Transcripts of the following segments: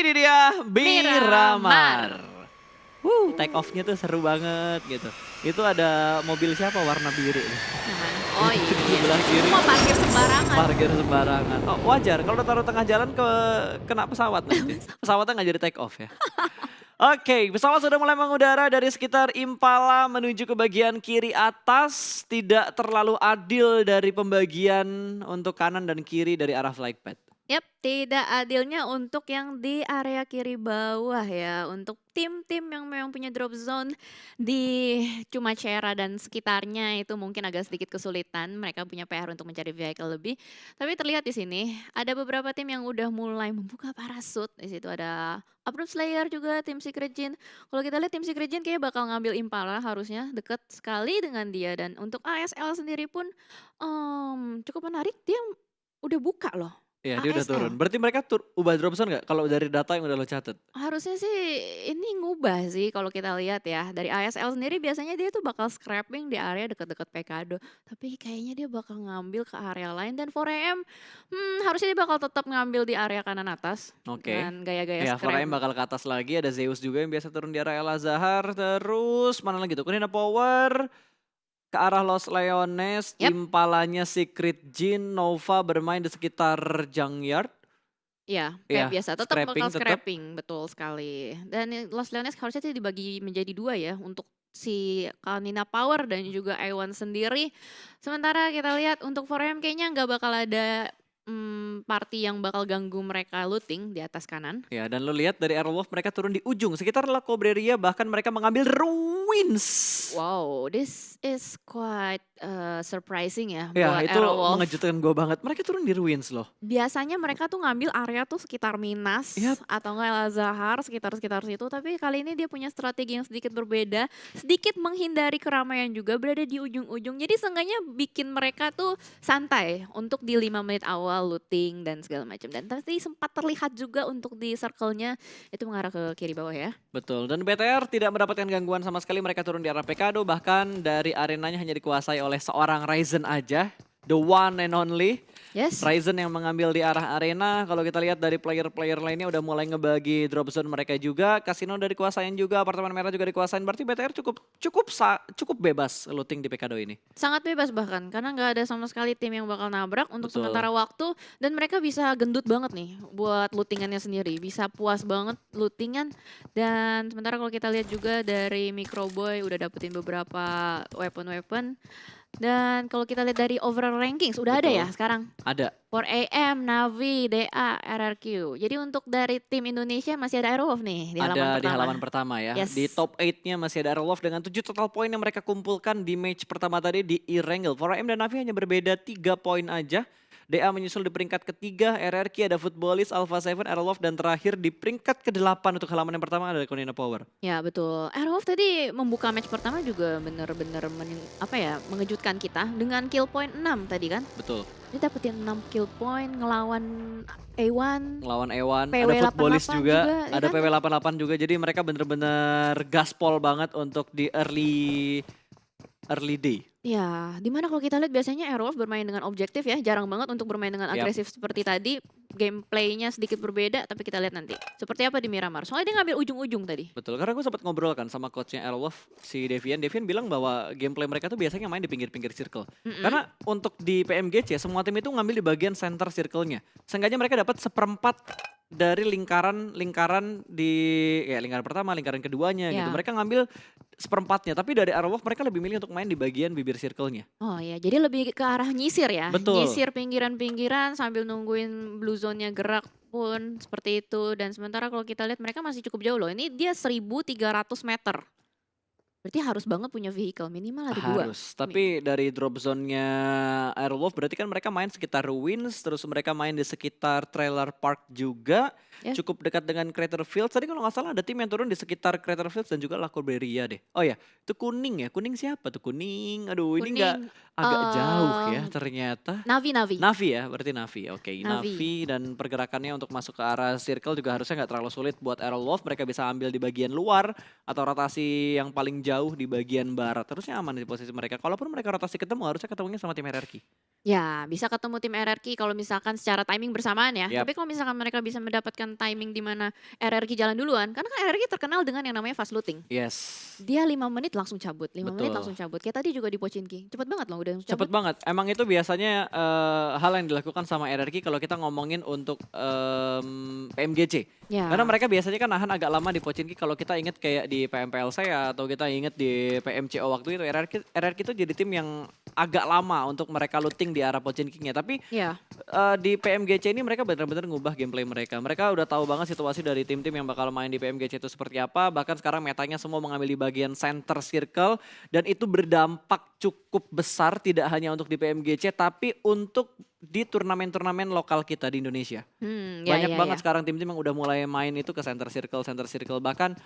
Ini dia Miramar. Miramar. Take off-nya tuh seru banget gitu. Itu ada mobil siapa warna biru nih? Yang mana? Oh Di iya, sebelah itu kiri mah parkir sembarangan. parkir sembarangan. Oh wajar kalau taruh tengah jalan kena pesawat nanti. Pesawatnya nggak jadi take off ya. Oke, pesawat sudah mulai mengudara dari sekitar Impala menuju ke bagian kiri atas. Tidak terlalu adil dari pembagian untuk kanan dan kiri dari arah flight path. Yap, tidak adilnya untuk yang di area kiri bawah ya. Untuk tim-tim yang memang punya drop zone di Chumacera dan sekitarnya itu mungkin agak sedikit kesulitan. Mereka punya PR untuk mencari vehicle lebih. Tapi terlihat di sini ada beberapa tim yang udah mulai membuka parasut. Di situ ada Uproot Slayer juga, tim Secret Jin. Kalau kita lihat tim Secret Jin kayaknya bakal ngambil Impala harusnya deket sekali dengan dia. Dan untuk ASL sendiri pun cukup menarik, dia udah buka loh. Iya dia udah turun. ASL. Berarti mereka ubah drop zone nggak? Kalau dari data yang udah lo catat? Harusnya sih ini ngubah sih kalau kita lihat ya. Dari ASL sendiri biasanya dia tuh bakal scrapping di area dekat-dekat Pekado. Tapi kayaknya dia bakal ngambil ke area lain. Dan 4AM harusnya dia bakal tetap ngambil di area kanan atas. Oke. Dengan gaya-gaya Ya, scrap. 4AM bakal ke atas lagi. Ada Zeus juga yang biasa turun di area El Azhar. Terus mana lagi tuh? Kunina Power ke arah Los Leones. Yap. Impalanya Secret Jin. Nova bermain di sekitar Junkyard. Iya, Iya, kayak biasa. Tetap scrapping bakal tetap. scrapping, betul sekali. Dan Los Leones harusnya sih dibagi menjadi dua ya. Untuk si Kunina Power dan juga Ewan sendiri. Sementara kita lihat untuk 4AM kayaknya nggak bakal ada party yang bakal ganggu mereka looting di atas kanan. Ya, dan lo lihat dari Aerowolf mereka turun di ujung. Sekitar La Cobreria bahkan mereka mengambil Ruins. Wow, this is quite surprising ya Ya, buat itu Aerowolf. mengejutkan gue banget. Mereka turun di Ruins loh. Biasanya mereka tuh ngambil area tuh sekitar Minas Yap. atau enggak El Azhar, sekitar-sekitar situ. Tapi kali ini dia punya strategi yang sedikit berbeda, sedikit menghindari keramaian juga, berada di ujung-ujung. Jadi seenggaknya bikin mereka tuh santai untuk di 5 menit awal looting dan segala macam. Dan tadi sempat terlihat juga untuk di circle-nya itu mengarah ke kiri bawah ya. Betul, dan BTR tidak mendapatkan gangguan sama sekali. Mereka turun di arah Pekado, bahkan dari arenanya hanya dikuasai oleh seorang Ryzen aja. The one and only. Yes. Ryzen yang mengambil di arah arena. Kalau kita lihat dari player-player lainnya udah mulai ngebagi drop zone mereka juga. Kasino udah dikuasain juga, apartemen merah juga dikuasain. Berarti BTR cukup bebas looting di Pekado ini. Sangat bebas bahkan, karena nggak ada sama sekali tim yang bakal nabrak untuk Betul. sementara waktu. Dan mereka bisa gendut banget nih buat lootingannya sendiri. Bisa puas banget lootingan. Dan sementara kalau kita lihat juga dari Microboy udah dapetin beberapa weapon-weapon. Dan kalau kita lihat dari overall rankings, udah ada Betul. ya sekarang? Ada. 4AM, Navi, DA, RRQ. Jadi untuk dari tim Indonesia masih ada Aerowolf nih di halaman Ada pertama. di halaman pertama ya. Yes. Di top 8-nya masih ada Aerowolf dengan 7 total poin yang mereka kumpulkan di match pertama tadi di Erangel. 4AM dan Navi hanya berbeda 3 poin aja. DA menyusul di peringkat ketiga, RRQ ada Footballist, Alpha 7, Aerowolf dan terakhir di peringkat ke-8 untuk halaman yang pertama ada Kunina Power. Ya betul. Aerowolf tadi membuka match pertama juga bener-bener mengejutkan kita dengan kill point 6 tadi kan. Betul. Dia dapetin 6 kill point ngelawan A1. Ngelawan Ewan, PW ada Footballist 88 juga, juga, ya ada kan? PW88 juga. Jadi mereka bener-bener gaspol banget untuk di early day. Ya, dimana kalau kita lihat biasanya Aerowolf bermain dengan objektif ya, jarang banget untuk bermain dengan Yap. agresif seperti tadi. Gameplaynya sedikit berbeda, tapi kita lihat nanti. Seperti apa di Miramar. Soalnya dia ngambil ujung-ujung tadi. Betul, karena gue sempat ngobrol kan sama coachnya Aerowolf, si Devian. Devian bilang bahwa gameplay mereka tuh biasanya main di pinggir-pinggir circle. Karena untuk di PMGC semua tim itu ngambil di bagian center circle-nya. Seenggaknya mereka dapat seperempat dari lingkaran di lingkaran pertama, lingkaran keduanya gitu. Ya. Mereka ngambil seperempatnya, tapi dari Aerowolf mereka lebih milih untuk main di bagian bibir circle-nya. Oh ya, jadi lebih ke arah nyisir ya. Betul. Nyisir pinggiran-pinggiran sambil nungguin blue zone-nya gerak pun seperti itu. Dan sementara kalau kita lihat mereka masih cukup jauh loh. Ini dia 1.300 meter. Berarti harus banget punya vehicle, minimal ada 2. Harus, tapi dari drop zone-nya Aerowolf berarti kan mereka main sekitar Ruins, terus mereka main di sekitar Trailer Park juga, Ya. cukup dekat dengan Crater Fields. Tadi kalau nggak salah ada tim yang turun di sekitar Crater Fields dan juga La Cobreria deh. Oh ya, itu Kuning ya, Kuning siapa tuh Kuning? Aduh ini nggak agak jauh ya ternyata. Navi. Navi ya, berarti Navi. Oke, Navi. Navi dan pergerakannya untuk masuk ke arah circle juga harusnya nggak terlalu sulit buat Aerowolf. Mereka bisa ambil di bagian luar atau rotasi yang paling jauh di bagian barat. Harusnya aman di posisi mereka. Kalaupun mereka rotasi ketemu, harusnya ketemunya sama tim RRQ. Ya, bisa ketemu tim RRQ kalau misalkan secara timing bersamaan ya. Yap. Tapi kalau misalkan mereka bisa mendapatkan timing di mana RRQ jalan duluan, karena kan RRQ terkenal dengan yang namanya fast looting. Yes. Dia 5 menit langsung cabut, 5 menit Betul. langsung cabut. Kayak tadi juga di Pochinki, cepet banget loh udah langsung Cepet cabut. banget. Emang itu biasanya hal yang dilakukan sama RRQ kalau kita ngomongin untuk PMGC. Karena Ya, mereka biasanya kan nahan agak lama di Pochinki kalau kita inget kayak di PMPLC ya atau kita inget di PMCO waktu itu RRQ itu jadi tim yang agak lama untuk mereka looting di arah Pochinkinya. Tapi ya, di PMGC ini mereka benar-benar ngubah gameplay mereka. Mereka udah tahu banget situasi dari tim-tim yang bakal main di PMGC itu seperti apa. Bahkan sekarang metanya semua mengambil di bagian center circle dan itu berdampak cukup besar tidak hanya untuk di PMGC tapi untuk di turnamen-turnamen lokal kita di Indonesia. ya, Banyak ya, ya. banget sekarang tim-tim yang udah mulai main itu ke center circle. Bahkan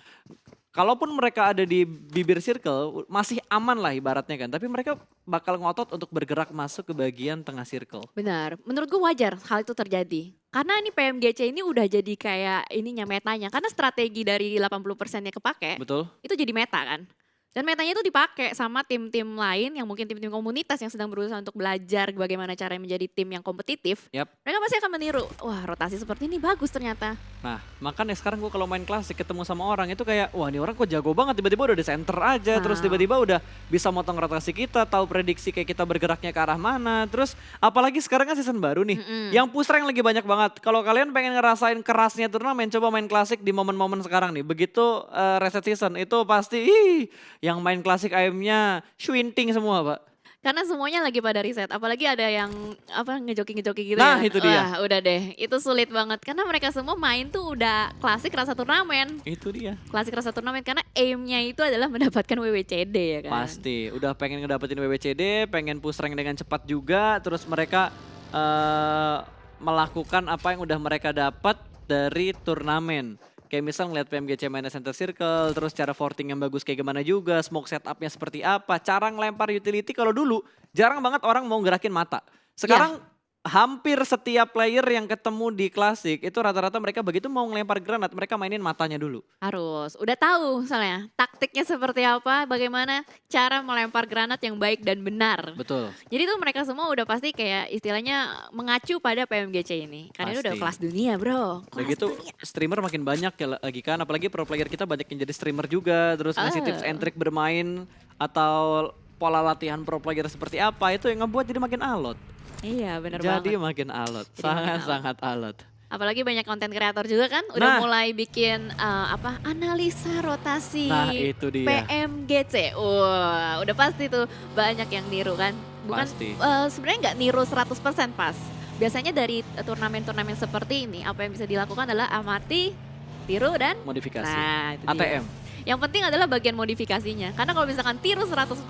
kalaupun mereka ada di bibir circle masih aman lah ibaratnya kan. Tapi mereka bakal ngotot untuk bergerak masuk ke bagian tengah circle. Benar. Menurut gue wajar hal itu terjadi. Karena ini PMGC ini udah jadi kayak ininya metanya. Karena strategi dari 80%-nya kepake, Betul? itu jadi meta kan. Dan metanya itu dipakai sama tim-tim lain yang mungkin tim-tim komunitas yang sedang berusaha untuk belajar bagaimana cara menjadi tim yang kompetitif. Yap. Mereka pasti akan meniru, wah rotasi seperti ini bagus ternyata. Nah, makanya sekarang gue kalau main klasik ketemu sama orang itu kayak, wah ini orang kok jago banget, tiba-tiba udah di center aja, terus Nah. tiba-tiba udah bisa motong rotasi kita, tahu prediksi kayak kita bergeraknya ke arah mana, terus apalagi sekarang kan season baru nih, Mm-mm. yang push rank lagi banyak banget. Kalau kalian pengen ngerasain kerasnya turnamen, coba main klasik di momen-momen sekarang nih. Begitu reset season, itu pasti, yang main klasik AM-nya swinting semua pak. Karena semuanya lagi pada riset, apalagi ada yang apa ngejoki-ngejoki gitu Nah, ya. itu dia. Wah, udah deh, itu sulit banget karena mereka semua main tuh udah klasik rasa turnamen. Itu dia. Klasik rasa turnamen karena aim-nya itu adalah mendapatkan WWCD ya kan. Pasti, udah pengen ngedapetin WWCD, pengen push rank dengan cepat juga, terus mereka melakukan apa yang udah mereka dapat dari turnamen. Kayak misal ngeliat PMGC mainnya center circle, terus cara forting yang bagus kayak gimana juga, smoke setupnya seperti apa, cara ngelempar utility kalau dulu jarang banget orang mau gerakin mata. Sekarang hampir setiap player yang ketemu di klasik itu rata-rata mereka begitu mau ngelempar granat mereka mainin matanya dulu. Harus, udah tahu misalnya taktiknya seperti apa, bagaimana cara melempar granat yang baik dan benar. Betul. Jadi tuh mereka semua udah pasti kayak istilahnya mengacu pada PMGC ini. Karena ini udah Pasti. kelas dunia bro. Udah Kelas gitu dunia. streamer makin banyak ya lagi kan, apalagi pro player kita banyak yang jadi streamer juga, terus ngasih tips and trick bermain atau pola latihan pro player seperti apa, itu yang ngebuat jadi makin alot. Iya bener Jadi banget. makin alot, Jadi makin alot. sangat-sangat alot. Apalagi banyak konten kreator juga kan udah Nah. mulai bikin apa analisa rotasi Nah itu dia, PMGC. Wah, udah pasti tuh banyak yang niru kan. Bukan pasti. sebenarnya nggak niru 100% pas. Biasanya dari turnamen-turnamen seperti ini apa yang bisa dilakukan adalah amati, tiru dan Modifikasi. nah itu dia. ATM, Yang penting adalah bagian modifikasinya. Karena kalau misalkan tiru 100%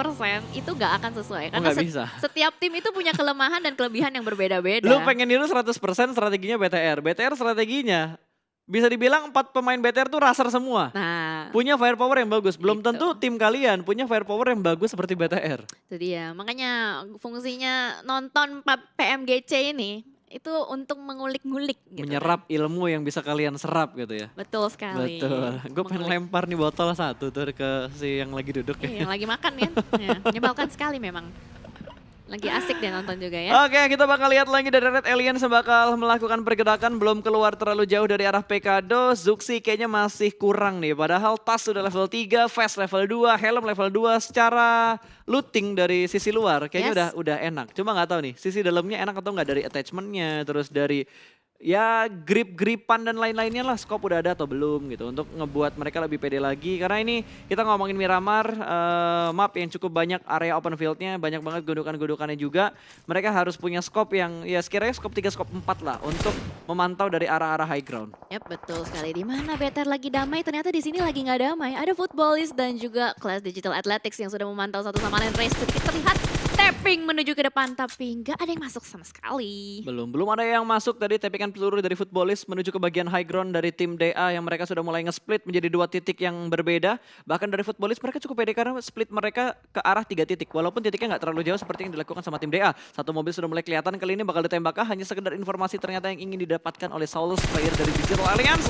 itu nggak akan sesuai. oh Karena nggak bisa. setiap tim itu punya kelemahan dan kelebihan yang berbeda-beda. Lu pengen niru 100% strateginya BTR strateginya bisa dibilang 4 pemain BTR tuh raser semua. Nah, Punya firepower yang bagus, belum Gitu. tentu tim kalian punya firepower yang bagus seperti BTR. itu dia. Makanya fungsinya nonton PMGC ini itu untuk mengulik-ngulik gitu. Menyerap ilmu yang bisa kalian serap gitu ya. Betul sekali. Betul. Gue pengen Mengulik. lempar nih botol satu tuh ke si yang lagi duduk Iya, ya. yang lagi makan kan. Ya, menyebalkan sekali memang. Lagi asik deh nonton juga ya. Oke, kita bakal lihat lagi dari Red Aliens yang bakal melakukan pergerakan, belum keluar terlalu jauh dari arah Pekado. Zuxi kayaknya masih kurang nih, padahal tas sudah level 3, Fast level 2, Helm level 2. Secara looting dari sisi luar kayaknya Yes. udah enak. Cuma nggak tahu nih, sisi dalamnya enak atau nggak dari attachmentnya, terus dari ya grip-gripan dan lain-lainnya lah, scope udah ada atau belum gitu untuk ngebuat mereka lebih pede lagi. Karena ini kita ngomongin Miramar, map yang cukup banyak area open fieldnya, banyak banget gundukan-gundukannya juga. Mereka harus punya scope yang ya sekiranya scope 3, scope 4 lah untuk memantau dari arah-arah high ground. Yap, betul sekali. Di mana BTR lagi damai, ternyata di sini lagi nggak damai. Ada Footballist dan juga Class Digital Athletics yang sudah memantau satu sama lain race. Kita lihat tapping menuju ke depan, tapi nggak ada yang masuk sama sekali. Belum ada yang masuk tadi tepikan peluru dari Footballist menuju ke bagian high ground dari tim DA yang mereka sudah mulai nge-split menjadi 2 titik yang berbeda. Bahkan dari Footballist mereka cukup pede karena split mereka ke arah 3 titik. Walaupun titiknya nggak terlalu jauh seperti yang dilakukan sama tim DA. Satu mobil sudah mulai kelihatan, kali ini bakal ditembak kah? Hanya sekedar informasi ternyata yang ingin didapatkan oleh Saulus, player dari Digital Alliance.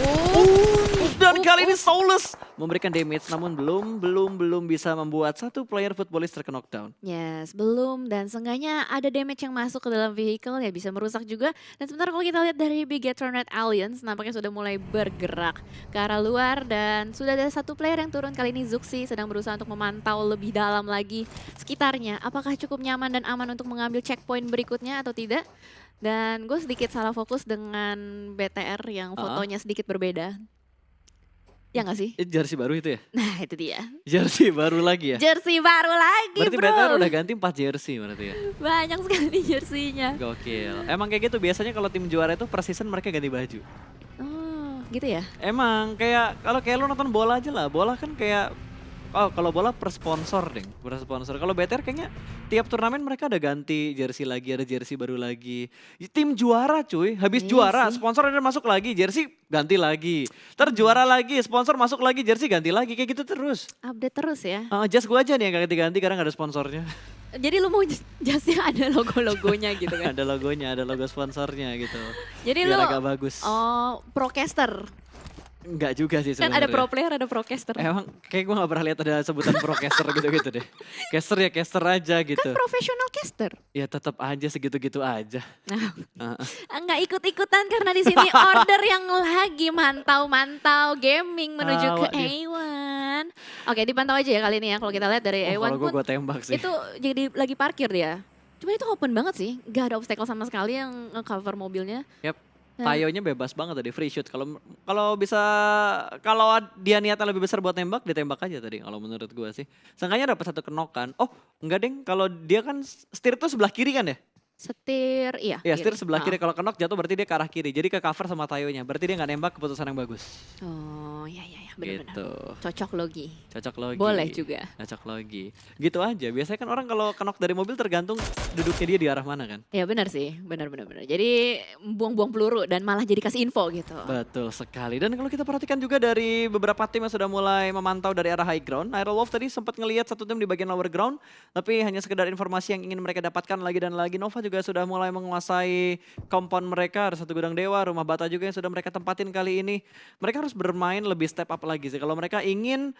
Dan Upaya kali ini Solus memberikan damage namun belum bisa membuat satu player footballist terkena knockdown. Yes, belum dan seenggaknya ada damage yang masuk ke dalam vehicle ya bisa merusak juga. Dan sebentar kalau kita lihat dari Bigetron Red Alliance nampaknya sudah mulai bergerak ke arah luar dan sudah ada satu player yang turun. Kali ini Zuxi sedang berusaha untuk memantau lebih dalam lagi sekitarnya. Apakah cukup nyaman dan aman untuk mengambil checkpoint berikutnya atau tidak? Dan gue sedikit salah fokus dengan BTR yang fotonya sedikit berbeda. Ya nggak sih? Jersey baru itu ya? Nah itu dia. Jersey baru lagi ya? Jersey baru lagi Berarti bro. BTR udah ganti 4 jersey berarti ya? Banyak sekali jersey-nya. Gokil. Emang kayak gitu biasanya kalau tim juara itu per season mereka ganti baju. Oh gitu ya? Emang kayak kalau kayak lu nonton bola aja lah. Bola kan kayak kalau bola per sponsor deh, per sponsor. Kalau BTR kayaknya tiap turnamen mereka ada ganti jersey lagi, ada jersey baru lagi. Tim juara cuy, habis Iya juara sih. sponsor ada masuk lagi, jersey ganti lagi. Terus juara lagi, sponsor masuk lagi, jersey ganti lagi, kayak gitu terus. Update terus ya. Just gue aja nih yang gak ganti-ganti karena gak ada sponsornya. Jadi lu mau jasnya ada logo-logonya gitu kan? Ada logonya, ada logo sponsornya gitu. Jadi Biar lu agak bagus. procaster. Enggak juga sih Kan ada sebenarnya. pro player, ada procaster. Emang kayak gue gak pernah lihat ada sebutan procaster gitu-gitu deh. Caster ya caster aja gitu. Kan profesional caster. Ya tetap aja segitu-gitu aja. Nah, nggak ikut-ikutan karena di sini order yang lagi mantau-mantau gaming menuju ke Awak dia. A1. Oke, dipantau aja ya kali ini ya. Kalau kita lihat dari A1 Kalau pun gue tembak sih. itu jadi lagi parkir dia. Cuma itu open banget sih, gak ada obstacle sama sekali yang nge-cover mobilnya. Yap. Nah. Tayonya bebas banget tadi free shoot. Kalau bisa kalau dia niatnya lebih besar buat nembak, ditembak aja tadi kalau menurut gue sih. Seenggaknya dapat satu kenokan. Oh, enggak deng. Kalau dia kan setir tuh sebelah kiri kan ya? Setir, iya. Iya, setir kiri. sebelah Ah. kiri. Kalau kenok jatuh berarti dia ke arah kiri. Jadi ke cover sama tayonya. Berarti dia nggak nembak, keputusan yang bagus. Oh, iya, benar-benar. Gitu. Cocok logi. Cocok logi. Boleh juga. Cocok logi. Gitu aja. Biasanya kan orang kalau kenok dari mobil tergantung duduknya dia di arah mana kan? Ya benar sih, benar. Jadi buang-buang peluru dan malah jadi kasih info gitu. Betul sekali. Dan kalau kita perhatikan juga dari beberapa tim yang sudah mulai memantau dari arah high ground. Iron Wolf tadi sempat ngelihat satu tim di bagian lower ground. Tapi hanya sekedar informasi yang ingin mereka dapatkan lagi dan lagi. Nova juga sudah mulai menguasai compound mereka. Ada satu gudang dewa, rumah bata juga yang sudah mereka tempatin kali ini. Mereka harus bermain lebih step up lagi sih. Kalau mereka ingin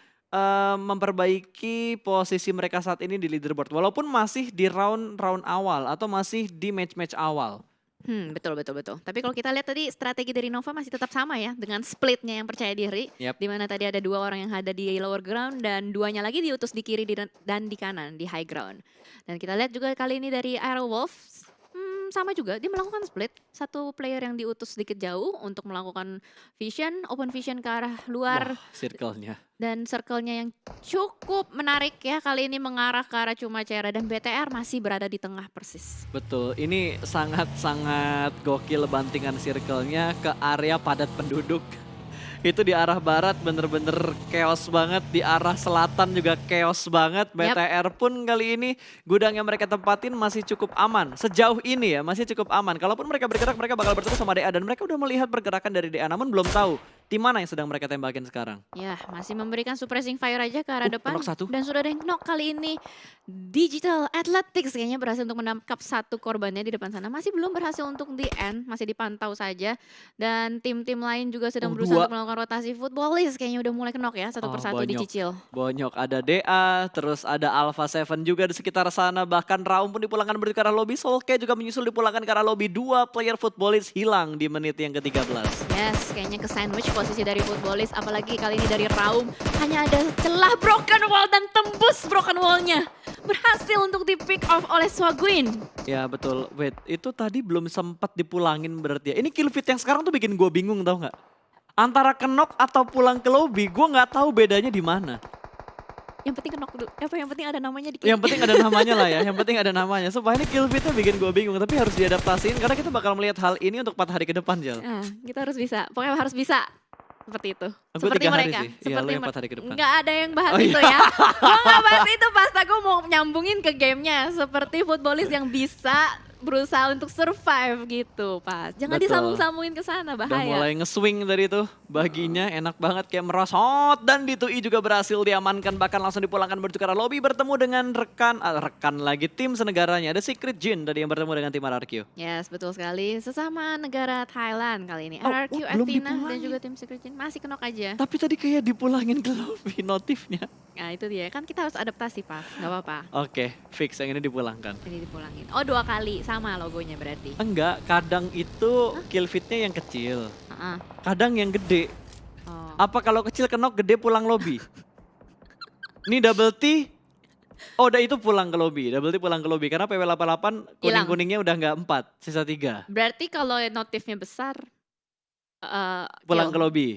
memperbaiki posisi mereka saat ini di leaderboard. Walaupun masih di round awal atau masih di match-match awal. Betul. Tapi kalau kita lihat tadi strategi dari Nova masih tetap sama ya dengan splitnya yang percaya diri. Yap. Di mana tadi ada 2 orang yang ada di lower ground dan 2-nya lagi diutus di kiri dan di kanan di high ground. Dan kita lihat juga kali ini dari Iron Wolf sama juga dia melakukan split. Satu player yang diutus sedikit jauh untuk melakukan vision, open vision ke arah luar. Wah, circle-nya. Dan circle-nya yang cukup menarik ya kali ini mengarah ke arah Cuma Cera dan BTR masih berada di tengah persis. Betul, ini sangat-sangat gokil bantingan circle-nya ke area padat penduduk. Itu di arah barat bener-bener chaos banget, di arah selatan juga chaos banget. BTR pun kali ini gudang yang mereka tempatin masih cukup aman. Sejauh ini ya masih cukup aman. Kalaupun mereka bergerak mereka bakal bertemu sama DA dan mereka udah melihat pergerakan dari DA namun belum tahu tim mana yang sedang mereka tembakin sekarang. Ya, masih memberikan suppressing fire aja ke arah depan. knock satu. Dan sudah ada yang knock kali ini. Digital Athletics kayaknya berhasil untuk menangkap satu korbannya di depan sana. Masih belum berhasil untuk di end, masih dipantau saja. Dan tim-tim lain juga sedang berusaha untuk melakukan rotasi. Footballist kayaknya udah mulai knock ya, satu persatu bonyok. dicicil. Bonyok, ada DA, terus ada Alpha 7 juga di sekitar sana. Bahkan Raum pun dipulangkan menuju ke arah lobby. Solke juga menyusul dipulangkan ke arah lobby. 2 player Footballist hilang di menit yang ke-13. Yes, kayaknya ke sandwich posisi dari Footballist. Apalagi kali ini dari Raum. Hanya ada celah broken wall dan tembus broken wallnya. Berhasil untuk di pick off oleh Swaguin. Ya betul, wait itu tadi belum sempat dipulangin berarti ya. Ini kill feed yang sekarang tuh bikin gue bingung tau nggak? Antara kenok atau pulang ke lobby, gue nggak tahu bedanya di mana. Yang penting knock dulu. Yang penting ada namanya di Yang penting ada namanya lah ya, yang penting ada namanya. Supaya ini kill feednya bikin gue bingung, tapi harus diadaptasiin karena kita bakal melihat hal ini untuk 4 hari ke depan, Jal. Nah, kita harus bisa. Pokoknya harus bisa. Seperti itu. Aku Seperti 3 hari mereka. sih. Iya, lu yang 4 hari ke depan. Nggak ada yang bahas Oh, itu iya. ya. Gue nggak bahas itu pas aku mau nyambungin ke gamenya. Seperti Footballist yang bisa berusaha untuk survive gitu pas. Jangan Betul. disambung-sambungin ke sana, Udah bahaya. mulai nge-swing tadi tuh baginya enak banget kayak merosot dan Ditui juga berhasil diamankan bahkan langsung dipulangkan menuju ke arah lobby bertemu dengan rekan lagi tim senegaranya ada Secret Jin tadi yang bertemu dengan tim RRQ. Yes, betul sekali. Sesama negara Thailand kali ini. Oh, RRQ, belum Athena dan dipulangin. juga tim Secret Jin masih kenok aja. Tapi tadi kayak dipulangin ke lobby notifnya. Nah itu dia, kan kita harus adaptasi pas, nggak apa-apa. Oke, fix yang ini dipulangkan. Ini dipulangin. Oh 2 kali, sama logonya berarti. Enggak, kadang itu kill fitnya yang kecil, Heeh. kadang yang gede. Oh. Apa kalau kecil kenok, gede pulang lobby? Ini double T, oh udah itu pulang ke lobby, double T pulang ke lobby. Karena PW88 Hilang. kuning-kuningnya udah nggak 4, sisa 3. Berarti kalau notifnya besar, Pulang kill. ke lobby.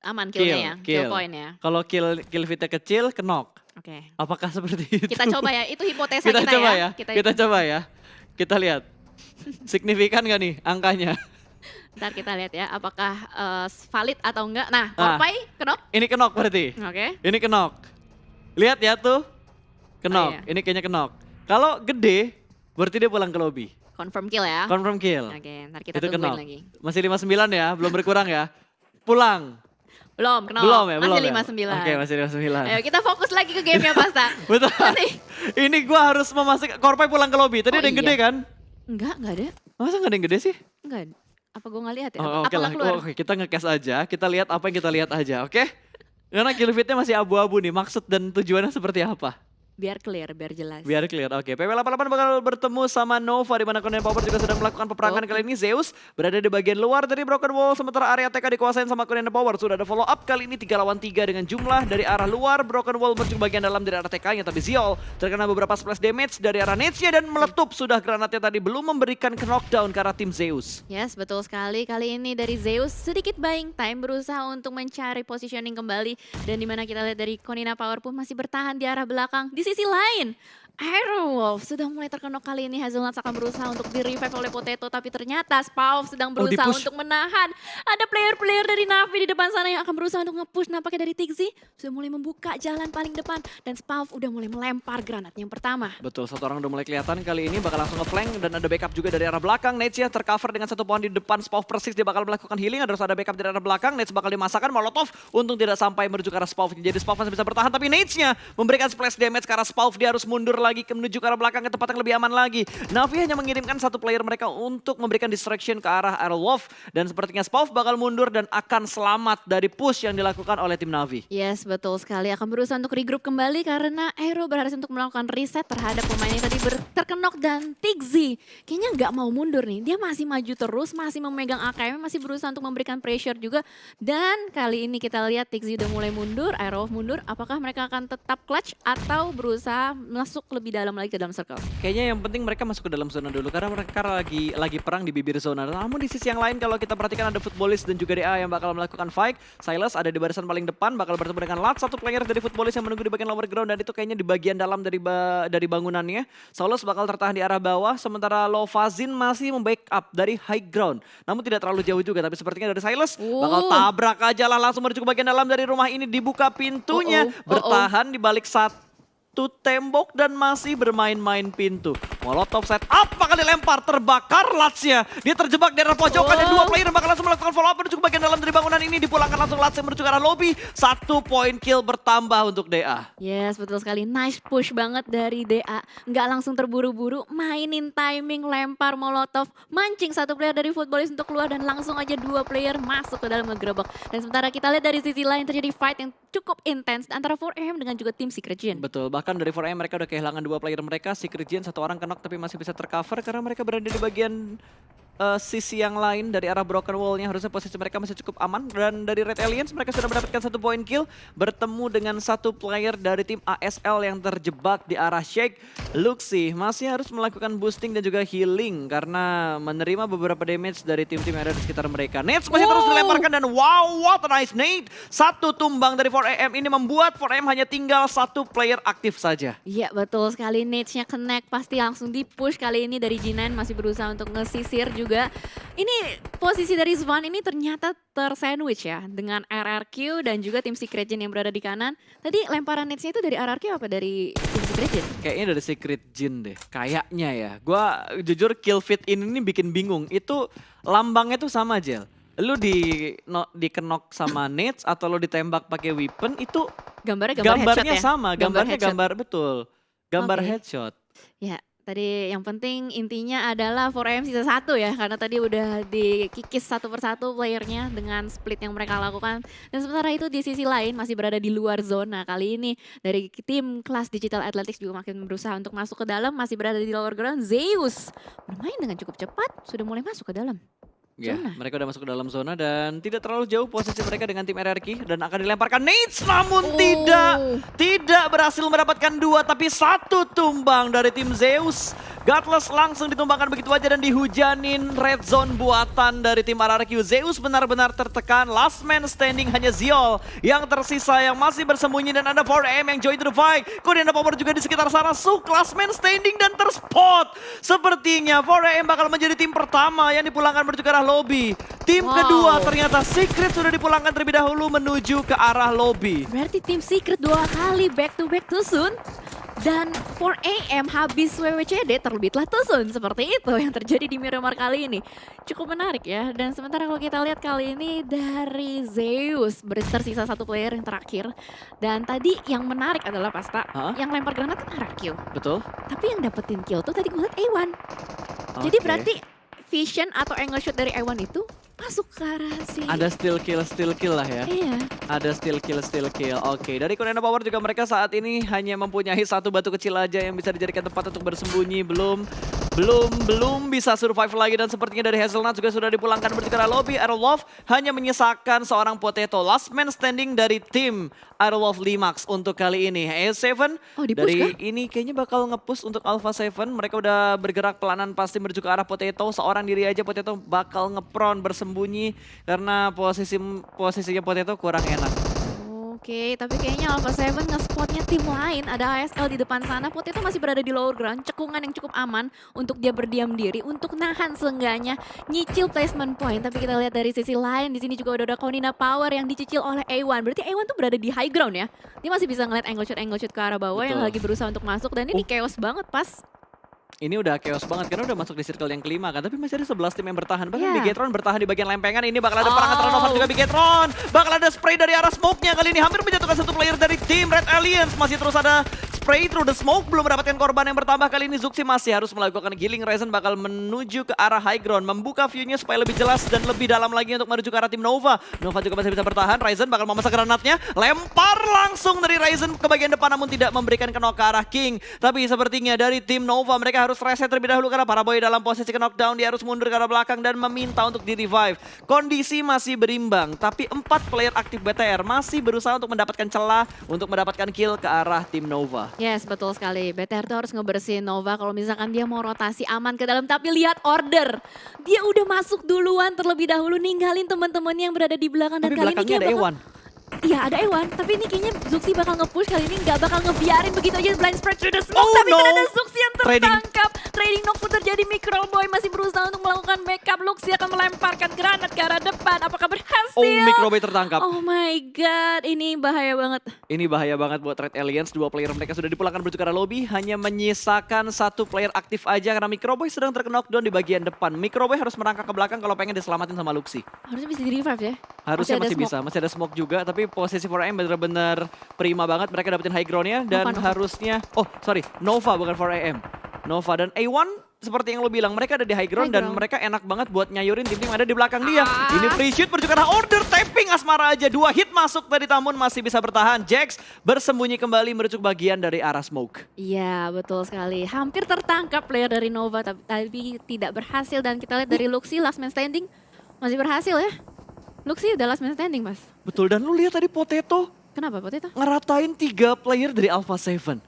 Aman Kill, killnya ya, kill kill. point ya. Kalau kill fitnya kecil, kenok. Oke. Apakah seperti itu? Kita coba ya, itu hipotesa Kita kita, coba ya. ya, kita coba ya. Kita lihat. Signifikan gak nih angkanya? Ntar kita lihat ya, apakah valid atau enggak. Nah, Ah. Korpai, kenok. Ini kenok berarti. Oke. Ini kenok. Lihat ya tuh. Kenok. Oh, iya. Ini kayaknya kenok. Kalau gede, berarti dia pulang ke lobby. Confirm kill ya. Confirm kill. Oke, ntar kita Itu tungguin kenok. lagi. Masih 59 ya, belum berkurang ya. Pulang. Belum, kenok. Belum ya, belum Masih ya. 59. Oke, masih 59. Ayo kita fokus lagi ke gamenya Pasta. Betul. Nanti. Ini gua harus memastikan Korpai pulang ke lobby. Tadi Oh, ada yang iya. gede kan? Enggak ada. Masa gak ada yang gede sih? Enggak. Apa gue nggak lihat ya? Oh, Apa oke lah. nggak keluar? Oke, kita nge-cast aja. Kita lihat apa yang kita lihat aja, oke? Karena kill fitnya masih abu-abu nih. Maksud dan tujuannya seperti apa? Biar clear, biar jelas. Biar clear, oke. PW88 bakal bertemu sama Nova di mana Korean Power juga sedang melakukan peperangan. Kali ini Zeus berada di bagian luar dari Broken Wall, sementara area TK dikuasain sama Korean Power. Sudah ada follow up kali ini 3 lawan 3 dengan jumlah dari arah luar Broken Wall menuju bagian dalam dari arah TK-nya. Tapi Ziol terkena beberapa splash damage dari arah Nets-nya dan meletup. Sudah granatnya tadi belum memberikan knockdown ke arah tim Zeus. Yes, betul sekali. Kali ini dari Zeus sedikit buying time berusaha untuk mencari positioning kembali. Dan dimana kita lihat dari Konina Power pun masih bertahan di arah belakang. Di sisi lain, Aerowolf sudah mulai terkenok kali ini. Hazelnuts akan berusaha untuk di-revive oleh Potato. Tapi ternyata Spauf sedang berusaha di-push. untuk menahan. Ada player-player dari Navi di depan sana yang akan berusaha untuk nge-push. Nampaknya dari Tigzy sudah mulai membuka jalan paling depan. Dan Spauf udah mulai melempar granat yang pertama. Betul, satu orang udah mulai kelihatan kali ini bakal langsung nge-flank dan ada backup juga dari arah belakang. Nets ya tercover dengan satu pohon di depan. Spauf persis dia bakal melakukan healing, harus ada backup dari arah belakang. Nets bakal dimasakkan, Molotov untung tidak sampai menuju ke arah Spauf. Jadi Spauf masih bisa bertahan, tapi Nets-nya memberikan splash damage ke arah Spauf. Dia harus mundur lagi menuju ke arah belakang ke tempat yang lebih aman lagi. Navi hanya mengirimkan satu player mereka untuk memberikan distraction ke arah Aerowolf. Dan sepertinya Spauf bakal mundur dan akan selamat dari push yang dilakukan oleh tim Navi. Yes, betul sekali. Akan berusaha untuk regroup kembali karena Aero berhasil untuk melakukan reset terhadap pemain yang tadi terkenok dan Tigzy. Kayaknya nggak mau mundur nih. Dia masih maju terus, masih memegang AKM, masih berusaha untuk memberikan pressure juga. Dan kali ini kita lihat Tigzy udah mulai mundur, Aero mundur. Apakah mereka akan tetap clutch atau berusaha masuk lebih dalam lagi ke dalam circle? Kayaknya yang penting mereka masuk ke dalam zona dulu karena mereka lagi perang di bibir zona. Namun di sisi yang lain kalau kita perhatikan ada Footballist dan juga DA yang bakal melakukan fight. Silas ada di barisan paling depan bakal bertemu dengan Lat, satu player dari Footballist yang menunggu di bagian lower ground dan itu kayaknya di bagian dalam dari bangunannya. Saulus bakal tertahan di arah bawah sementara Lovazin masih membackup dari high ground. Namun tidak terlalu jauh juga tapi sepertinya dari Silas bakal tabrak aja lah langsung menuju ke bagian dalam dari rumah ini, dibuka pintunya, bertahan di balik satu tembok dan masih bermain-main pintu. Molotov set up bakal dilempar, terbakar Latsnya. Dia terjebak di arah pojokan dan dua player bakal langsung melakukan follow up menuju ke bagian dalam dari bangunan ini. Dipulangkan langsung Latsnya menuju ke arah lobby. 1 point kill bertambah untuk DA. Yes, betul sekali. Nice push banget dari DA. Nggak langsung terburu-buru, mainin timing, lempar molotov, mancing satu player dari Footballist untuk keluar dan langsung aja 2 player masuk ke dalam ngegerebek. Dan sementara kita lihat dari sisi lain terjadi fight yang cukup intens antara 4AM dengan juga tim Secret Jin. Betul, bahkan dari 4AM mereka udah kehilangan 2 player mereka. Secret Jin satu orang kenok tapi masih bisa tercover karena mereka berada di bagian sisi yang lain dari arah Broken Wall-nya. Harusnya posisi mereka masih cukup aman. Dan dari Red Aliens mereka sudah mendapatkan 1 point kill. Bertemu dengan 1 player dari tim ASL yang terjebak di arah Shake. Luxi masih harus melakukan boosting dan juga healing karena menerima beberapa damage dari tim-tim yang ada di sekitar mereka. Nades masih terus dilemparkan dan wow, what a nice nade. 1 tumbang dari 4AM ini membuat 4AM hanya tinggal 1 player aktif saja. Iya betul sekali, nades-nya connect pasti langsung di-push kali ini dari G9 masih berusaha untuk ngesisir juga. Ini posisi dari Svan ini ternyata tersandwich ya dengan RRQ dan juga tim Secret Jin yang berada di kanan. Tadi lemparan netsnya itu dari RRQ apa dari tim Secret Jin? Kayaknya dari Secret Jin deh, kayaknya ya. Gua jujur kill feed ini bikin bingung. Itu lambangnya tuh sama Jel. Lu dikenok sama nades atau lu ditembak pakai weapon itu Gambarnya gambarnya headshot ya? sama, gambarnya headshot. gambar betul. Gambar Oke. headshot. Ya, tadi yang penting intinya adalah 4AM sisa 1 ya, karena tadi udah dikikis satu persatu playernya dengan split yang mereka lakukan. Dan sementara itu di sisi lain masih berada di luar zona. Kali ini dari tim kelas Digital Athletics juga makin berusaha untuk masuk ke dalam, masih berada di lower ground. Zeus bermain dengan cukup cepat, sudah mulai masuk ke dalam. Ya, Zona. mereka udah masuk ke dalam zona dan tidak terlalu jauh posisi mereka dengan tim RRQ dan akan dilemparkan nades namun tidak berhasil mendapatkan 2 tapi 1 tumbang dari tim Zeus. Godless langsung ditumbangkan begitu aja dan dihujanin red zone buatan dari tim RRQ. Zeus benar-benar tertekan, last man standing hanya Ziol yang tersisa yang masih bersembunyi dan ada 4AM yang join to the fight. Kemudian ada Power juga di sekitar sana, Suk last man standing dan terspot. Sepertinya 4AM bakal menjadi tim pertama yang dipulangkan menuju ke arah lobby. Tim kedua ternyata Secret sudah dipulangkan terlebih dahulu menuju ke arah lobby. Berarti tim Secret 2 kali back to too soon. Dan 4AM habis WWCD terbitlah too soon. Seperti itu yang terjadi di Miramar kali ini. Cukup menarik ya. Dan sementara kalau kita lihat kali ini dari Zeus tersisa 1 player yang terakhir. Dan tadi yang menarik adalah Pasta, yang lempar granat kan RRQ. Betul. Tapi yang dapetin kill tuh tadi gue liat A1. Jadi Oke. berarti vision atau angle shot dari A1 itu masuk ke arah si... Ada steal kill lah ya. Iya. Ada steal kill. Oke, dari Korean Power juga mereka saat ini hanya mempunyai 1 batu kecil aja yang bisa dijadikan tempat untuk bersembunyi. Belum bisa survive lagi dan sepertinya dari Hazelnut juga sudah dipulangkan menuju ke arah lobby. Aerolov hanya menyisakan seorang Potato last man standing dari tim Aerolov Limax untuk kali ini. AS7 Oh, di-push dari kah? ini kayaknya bakal nge-push untuk Alpha 7. Mereka udah bergerak pelanan pasti menuju ke arah Potato. Seorang diri aja Potato bakal nge-prone bersembunyi karena posisinya Potato kurang enak. Oke, tapi kayaknya Alpha 7 nge-spotnya tim lain. Ada ASL di depan sana. Potato masih berada di lower ground. Cekungan yang cukup aman untuk dia berdiam diri. Untuk nahan seenggaknya nyicil placement point. Tapi kita lihat dari sisi lain. Di sini juga udah ada Konina Power yang dicicil oleh A1. Berarti A1 tuh berada di high ground ya. Dia masih bisa ngeliat angle shot ke arah bawah yang Betul. lagi berusaha untuk masuk. Dan ini chaos banget pas. Ini udah chaos banget karena udah masuk di circle yang kelima kan. Tapi masih ada 11 tim yang bertahan. Bahkan Yeah. Bigetron bertahan di bagian lempengan. Ini bakal ada perang antara Nova dan juga Bigetron. Bakal ada spray dari arah smoke-nya kali ini. Hampir menjatuhkan 1 player dari tim Red Aliens. Masih terus ada spray through the smoke. Belum mendapatkan korban yang bertambah kali ini. Zuxi masih harus melakukan healing. Ryzen bakal menuju ke arah high ground. Membuka view-nya supaya lebih jelas dan lebih dalam lagi untuk menuju ke arah tim Nova. Nova juga masih bisa bertahan. Ryzen bakal memasak granatnya. Lempar langsung dari Ryzen ke bagian depan namun tidak memberikan knock ke arah King. Tapi sepertinya dari tim Nova mereka harus reset terlebih dahulu karena para boy dalam posisi ke knockdown. Dia harus mundur ke arah belakang dan meminta untuk di-revive. Kondisi masih berimbang. Tapi 4 player aktif BTR masih berusaha untuk mendapatkan celah untuk mendapatkan kill ke arah tim Nova. Yes, betul sekali. BTR tuh harus ngebersihin Nova kalau misalkan dia mau rotasi aman ke dalam. Tapi lihat order. Dia udah masuk duluan terlebih dahulu ninggalin teman-temannya yang berada di belakang. Dan Tapi kali ini belakangnya dia ada bakal... Ewan. Iya ada Ewan, tapi ini kayaknya Zuxi bakal nge-push kali ini, nggak bakal ngebiarin begitu aja blind spread through the smoke. Oh, Tapi no. ternyata Zuxi yang Trading. tertangkap. Trading knock pun terjadi, Microboy masih berusaha untuk melakukan backup. Luxi akan melemparkan granat ke arah depan, apakah berhasil? Oh, Microboy tertangkap. Oh my god, ini bahaya banget. Ini bahaya banget buat Red Aliens. 2 player mereka sudah dipulangkan menuju ke arah lobby. Hanya menyisakan 1 player aktif aja karena Microboy sedang terknockdown di bagian depan. Microboy harus merangkak ke belakang kalau pengen diselamatin sama Luxi. Harusnya bisa di-revive ya? Harusnya ada masih smoke. bisa, masih ada smoke juga. Tapi posisi 4AM benar-benar prima banget. Mereka dapetin high ground-nya dan Nova. harusnya... Oh sorry, Nova bukan 4AM. Nova dan A1 seperti yang lo bilang, mereka ada di high ground High dan ground. mereka enak banget buat nyayurin tim-tim yang ada di belakang dia. Ah. Ini free shoot menuju ke arah order, tapping Asmara aja. 2 hit masuk tadi Tamun masih bisa bertahan. Jax bersembunyi kembali menuju bagian dari arah smoke. Iya betul sekali, hampir tertangkap player dari Nova tapi tidak berhasil. Dan kita lihat dari Luxi last man standing masih berhasil ya. Luxi udah last man standing mas. Betul, dan lu lihat tadi Potato Kenapa Potato? ngeratain 3 player dari Alpha 7.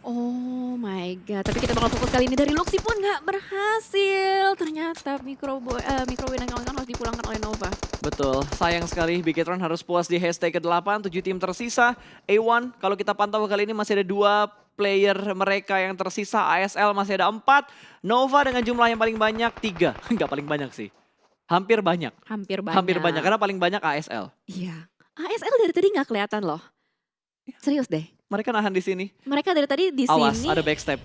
Oh my god, tapi kita bakal fokus kali ini dari Luxi pun nggak berhasil. Ternyata Microboy dan kawan-kawan harus dipulangkan oleh Nova. Betul, sayang sekali Bigetron harus puas di hashtag ke-8, 7 tim tersisa. A1, kalau kita pantau kali ini masih ada 2 player mereka yang tersisa. ASL masih ada 4. Nova dengan jumlah yang paling banyak 3. Nggak paling banyak sih. Hampir banyak. Hampir banyak. Hampir banyak karena paling banyak ASL. Iya. ASL dari tadi nggak kelihatan loh. Serius deh. Mereka nahan di sini. Mereka dari tadi di Awas, sini. ada backstep,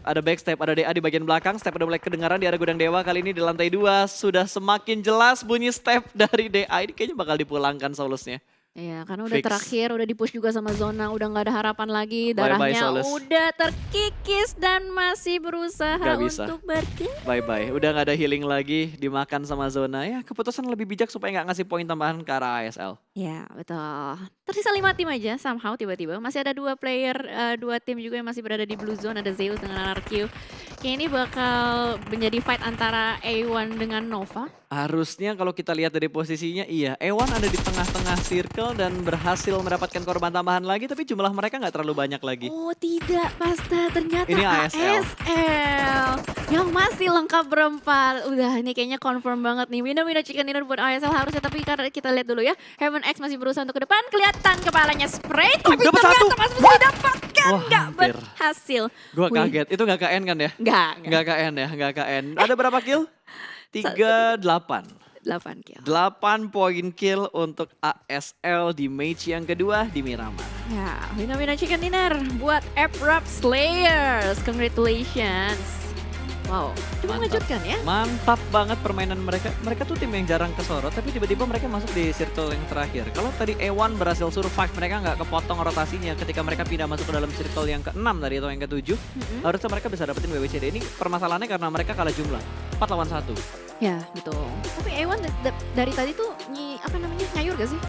ada DA di bagian belakang, step udah mulai kedengaran di area gudang dewa. Kali ini di lantai 2 sudah semakin jelas bunyi step dari DA. Ini kayaknya bakal dipulangkan Solusnya. Iya, karena udah Fix. terakhir, udah dipush juga sama zona, udah nggak ada harapan lagi. Bye-bye, Darahnya Solus. udah terkikis dan masih berusaha Nggak bisa. untuk bergerak. Bye-bye, udah gak ada healing lagi, dimakan sama zona. Ya keputusan lebih bijak supaya nggak ngasih poin tambahan ke arah ASL. Ya, betul. Tersisa 5 tim aja somehow tiba-tiba. Masih ada 2 player, 2 tim juga yang masih berada di blue zone. Ada Zeus dengan RRQ. Kayaknya ini bakal menjadi fight antara A1 dengan Nova. Harusnya kalau kita lihat dari posisinya, iya, Ewan ada di tengah-tengah circle dan berhasil mendapatkan korban tambahan lagi, tapi jumlah mereka nggak terlalu banyak lagi. Oh tidak, Pasta. Ternyata Ini ASL. ASL yang masih lengkap berempat. Udah, ini kayaknya confirm banget nih. Winner chicken dinner buat ASL harusnya. Tapi karena kita lihat dulu ya. Heaven X masih berusaha untuk ke depan. Kelihatan kepalanya spray. Tapi dapat ternyata satu. masih bisa didapatkan. Wah, Nggak hampir. berhasil. Gua Wih. kaget, itu nggak KN kan ya? Nggak. Nggak KN ya, nggak KN. Ada berapa kill? 38. 8 kill. 8 poin kill untuk ASL di match yang kedua di Miramar. Ya, winner chicken dinner buat Eprap Slayers. Congratulations. Wow, cuma Mantap. mengejutkan ya. Mantap banget permainan mereka. Mereka tuh tim yang jarang kesorot, tapi tiba-tiba mereka masuk di circle yang terakhir. Kalau tadi A1 berhasil survive, mereka nggak kepotong rotasinya ketika mereka pindah masuk ke dalam circle yang ke-6 tadi atau yang ke-7. Harusnya mereka bisa dapetin WWCD. Ini permasalahannya karena mereka kalah jumlah. 4 lawan 1. Ya, betul. Tapi A1 dari tadi tuh apa namanya, nyayur gak sih?